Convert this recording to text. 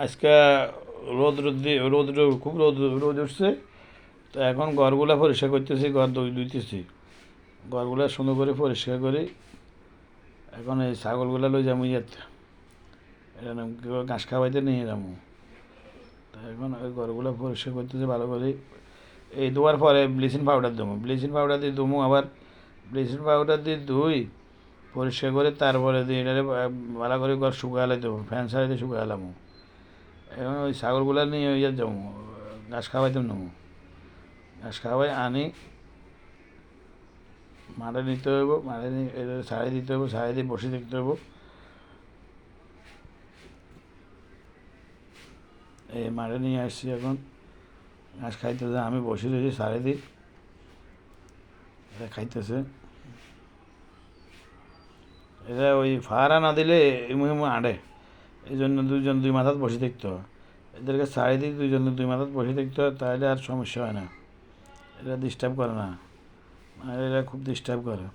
আজকে রোদ খুব রোদ উঠছে। তো এখন ঘরগুলা পরিষ্কার করতেছি, ঘর ধুইতেছি। ঘরগুলা সুন্দর করে পরিষ্কার করি। এখন এই ছাগলগুলা লই যাবো ইয়াতে, এটা ঘাস খাওয়াইতে নিয়ে যাবো। তো এখন ওই ঘরগুলো পরিষ্কার করতেছি ভালো করে। এই ধোয়ার পরে ব্লিচিং পাউডার দেবো, ব্লিচিং পাউডার দিয়ে ধুমো, আবার ব্লিচিং পাউডার দিয়ে ধুই পরিষ্কার করে তারপরে দিয়ে এটারে ভালো করে ঘর শুকালে দেবো, ফ্যান সারাইতে শুকালাম। এখন ওই ছাগলগুলা নিয়ে ইয়ে যাবো, ঘাস খাওয়াইতে নেবো। ঘাস খাওয়াই আনি, মাঠে নিতে হইব, মাঠে নিয়ে এটা ছাড়াই দিতে হইব, ছাড়াই দিয়ে বসে দেখতে হইব। এই মাঠে নিয়ে আসছি, এখন ঘাস খাইতেছে, আমি বসে রয়েছি ছাড়াই দিই, এটা খাইতেছে। এটা ওই ফাড়া না দিলে এমু এমু আঁটে, এই জন্য দুইজন দুই মাথাত বসে দেখতে হয়। এদেরকে ছাড়ি দিয়ে দুইজন দুই মাথাত বসে দেখতে হয়, তাহলে আর সমস্যা হয় না, এটা ডিস্টার্ব করে না, আর এরা খুব ডিস্টার্ব করে।